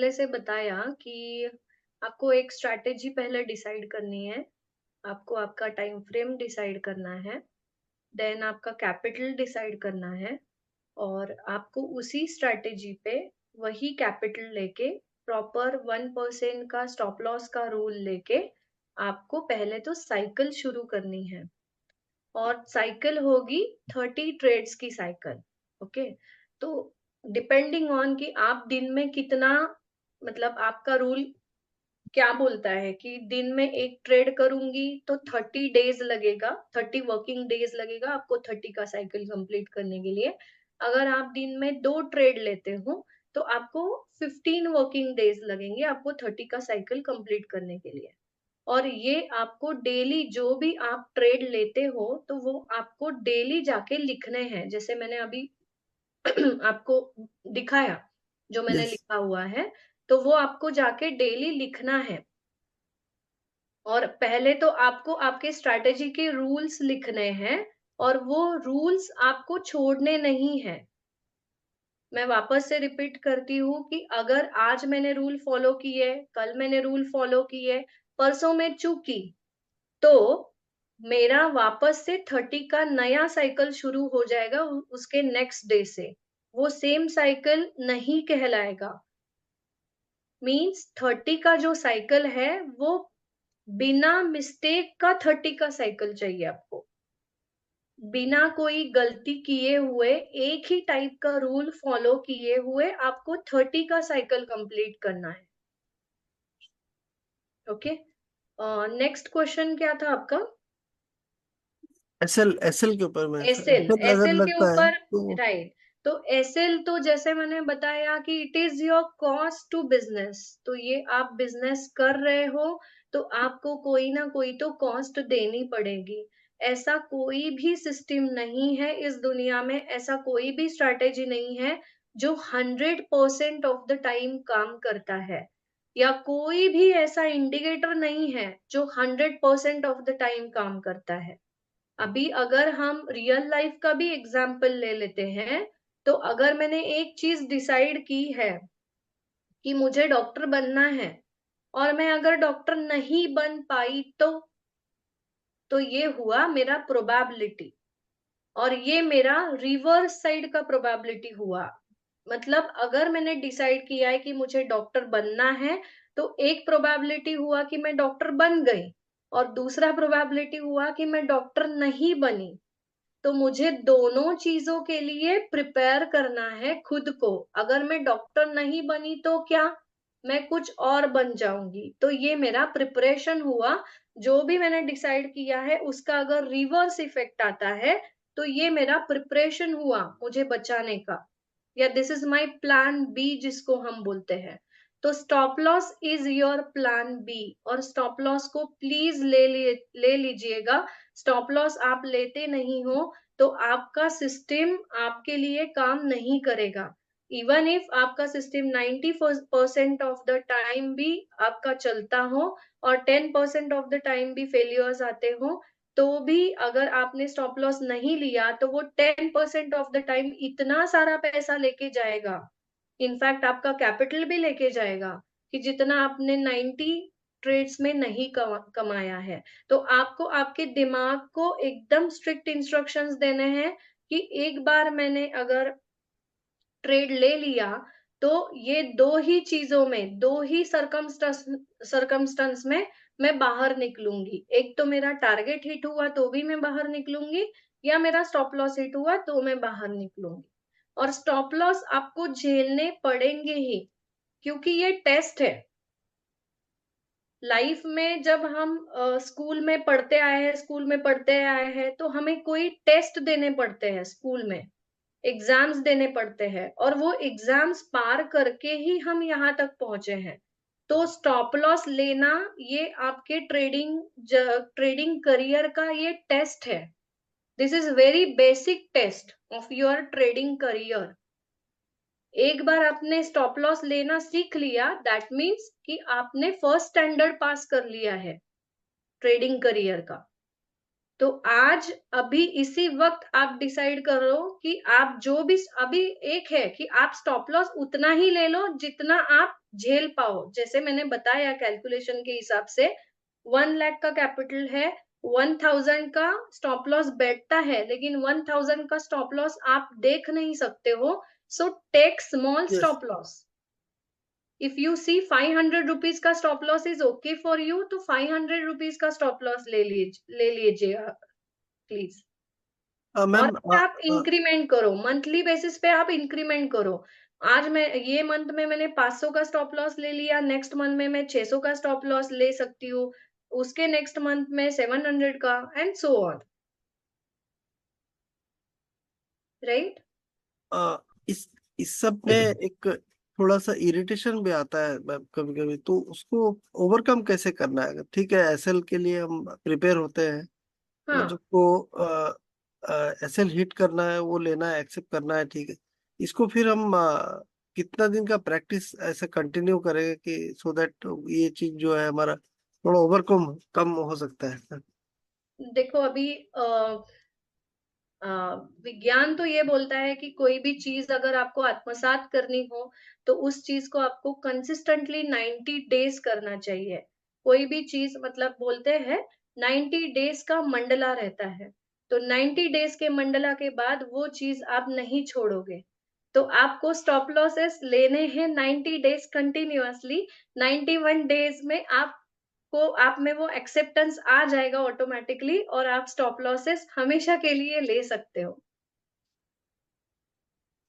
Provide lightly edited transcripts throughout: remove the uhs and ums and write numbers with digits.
पहले से बताया कि आपको एक स्ट्रैटेजी पहले डिसाइड करनी है, आपको आपका टाइम फ्रेम डिसाइड करना है, देन आपका कैपिटल डिसाइड करना है और आपको उसी स्ट्रैटेजी पे वही कैपिटल लेके प्रॉपर 1% का स्टॉप लॉस का रूल लेके आपको पहले तो साइकिल शुरू करनी है और साइकिल होगी 30 ट्रेड्स की साइकिल। ओके, तो डिपेंडिंग ऑन कि आप दिन में कितना, मतलब आपका रूल क्या बोलता है कि दिन में एक ट्रेड करूंगी तो 30 डेज लगेगा, 30 वर्किंग डेज लगेगा आपको 30 का साइकिल कंप्लीट करने के लिए। अगर आप दिन में 2 ट्रेड लेते हो तो आपको 15 वर्किंग डेज लगेंगे आपको 30 का साइकिल कंप्लीट करने के लिए। और ये आपको डेली जो भी आप ट्रेड लेते हो तो वो आपको डेली जाके लिखने हैं, जैसे मैंने अभी आपको दिखाया, जो मैंने यस। लिखा हुआ है, तो वो आपको जाके डेली लिखना है। और पहले तो आपको आपके स्ट्रैटेजी के रूल्स लिखने हैं और वो रूल्स आपको छोड़ने नहीं है। मैं वापस से रिपीट करती हूँ कि अगर आज मैंने रूल फॉलो किए, कल मैंने रूल फॉलो किए, परसों में चूकी, तो मेरा वापस से 30 का नया साइकिल शुरू हो जाएगा उसके नेक्स्ट डे से। वो सेम साइकिल नहीं कहलाएगा। मीन्स 30 का जो साइकिल है वो बिना मिस्टेक का 30 का साइकिल चाहिए आपको। बिना कोई गलती किए हुए एक ही टाइप का रूल फॉलो किए हुए आपको 30 का साइकिल कंप्लीट करना है। ओके, नेक्स्ट क्वेश्चन क्या था आपका? एसएल एसएल के ऊपर में एसएल, एसएल अगर एसएल के लगता है ऊपर, तो। राइट। तो एसएल तो जैसे मैंने बताया कि it is your cost to business, तो ये आप बिजनेस कर रहे हो तो आपको कोई ना कोई तो कॉस्ट देनी पड़ेगी। ऐसा कोई भी सिस्टम नहीं है इस दुनिया में, ऐसा कोई भी स्ट्रैटेजी नहीं है जो 100% ऑफ द टाइम काम करता है, या कोई भी ऐसा इंडिकेटर नहीं है जो 100% ऑफ द टाइम काम करता है। अभी अगर हम रियल लाइफ का भी एग्जाम्पल ले लेते हैं, तो अगर मैंने एक चीज डिसाइड की है कि मुझे डॉक्टर बनना है और मैं अगर डॉक्टर नहीं बन पाई तो ये हुआ मेरा प्रोबेबिलिटी, और ये मेरा रिवर्स साइड का प्रोबेबिलिटी हुआ। मतलब अगर मैंने डिसाइड किया है कि मुझे डॉक्टर बनना है, तो एक प्रोबेबिलिटी हुआ कि मैं डॉक्टर बन गई और दूसरा प्रोबेबिलिटी हुआ कि मैं डॉक्टर नहीं बनी। तो मुझे दोनों चीजों के लिए प्रिपेयर करना है खुद को। अगर मैं डॉक्टर नहीं बनी तो क्या, मैं कुछ और बन जाऊंगी। तो ये मेरा प्रिपरेशन हुआ। जो भी मैंने डिसाइड किया है उसका अगर रिवर्स इफेक्ट आता है तो ये मेरा प्रिपरेशन हुआ मुझे बचाने का, या this is my plan B जिसको हम बोलते हैं। तो stop loss is your plan B, और स्टॉप लॉस को प्लीज ले लीजिएगा। स्टॉप लॉस आप लेते नहीं हो तो आपका सिस्टम आपके लिए काम नहीं करेगा। इवन इफ आपका सिस्टम 90% ऑफ द टाइम भी आपका चलता हो और 10% ऑफ द टाइम भी फेलियर्स आते हो, तो भी अगर आपने स्टॉप लॉस नहीं लिया तो वो 10% ऑफ द टाइम इतना सारा पैसा लेके जाएगा, इनफैक्ट आपका कैपिटल भी लेके जाएगा, कि जितना आपने 90 ट्रेड्स में नहीं कमाया है। तो आपको आपके दिमाग को एकदम स्ट्रिक्ट इंस्ट्रक्शंस देने हैं कि एक बार मैंने अगर ट्रेड ले लिया तो ये दो ही चीजों में, दो ही सरकमस्टेंस में मैं बाहर निकलूंगी। एक तो मेरा टारगेट हिट हुआ तो भी मैं बाहर निकलूंगी, या मेरा स्टॉप लॉस हिट हुआ तो मैं बाहर निकलूंगी। और स्टॉप लॉस आपको झेलने पड़ेंगे ही, क्योंकि ये टेस्ट है। लाइफ में जब हम स्कूल में पढ़ते आए हैं, स्कूल में पढ़ते आए हैं तो हमें कोई टेस्ट देने पड़ते हैं, स्कूल में एग्जाम्स देने पड़ते हैं, और वो एग्जाम्स पार करके ही हम यहाँ तक पहुंचे हैं। तो स्टॉप लॉस लेना ये आपके ट्रेडिंग करियर का ये टेस्ट है। This is very basic test of your trading career. एक बार आपने स्टॉप लॉस लेना सीख लिया, दैट मीन्स कि आपने फर्स्ट स्टैंडर्ड पास कर लिया है ट्रेडिंग करियर का। तो आज अभी इसी वक्त आप डिसाइड करो कि आप जो भी अभी एक है कि आप स्टॉप लॉस उतना ही ले लो जितना आप झेल पाओ। जैसे मैंने बताया कैलकुलेशन के हिसाब से 1 लाख का कैपिटल है, 1000 का स्टॉप लॉस बैठता है, लेकिन 1000 का स्टॉप लॉस आप देख नहीं सकते हो। So take small yes. Stop loss. If you see 500 rupees का stop loss is okay for you, तो 500 रुपीज का स्टॉप लॉस ले लीजिए प्लीज। और मैम, फिर आप इंक्रीमेंट करो, मंथली बेसिस पे आप इंक्रीमेंट करो। आज मैं ये मंथ में मैंने 500 का स्टॉप लॉस ले लिया, नेक्स्ट मंथ में मैं 600 का स्टॉप लॉस ले सकती हूँ, उसके नेक्स्ट मंथ में 700 का, एंड सो ऑन, राइट। अ, इस सब में एक थोड़ा सा इरिटेशन भी आता है मैम कभी कभी, तो उसको ओवरकम कैसे करना है? ठीक है, एसएल के लिए हम प्रिपेयर होते हैं, हाँ, जो को एसएल हिट करना है वो लेना है, एक्सेप्ट करना है, ठीक है। इसको फिर हम कितना दिन का प्रैक्टिस ऐसे कंटिन्यू करेंगे कि सो दैट ये चीज जो है हमारा थोड़ा ओवरकम कम हो सकता है? देखो अभी अ, विज्ञान तो ये बोलता है कि कोई भी चीज अगर आपको आत्मसात करनी हो, तो उस चीज को आपको कंसिस्टेंटली 90 डेज करना चाहिए। कोई भी चीज मतलब बोलते हैं 90 डेज का मंडला रहता है, तो 90 डेज के मंडला के बाद वो चीज आप नहीं छोड़ोगे। तो आपको स्टॉप लॉसेस लेने हैं 90 डेज कंटिन्यूअसली। 91 डेज में आप में वो एक्सेप्टेंस आ जाएगा ऑटोमेटिकली, और आप स्टॉप लॉसेस हमेशा के लिए ले सकते हो।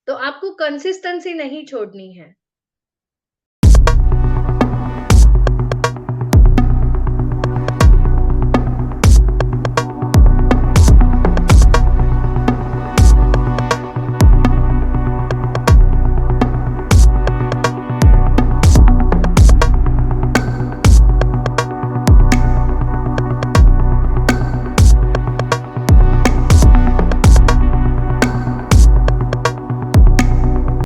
तो आपको कंसिस्टेंसी नहीं छोड़नी है।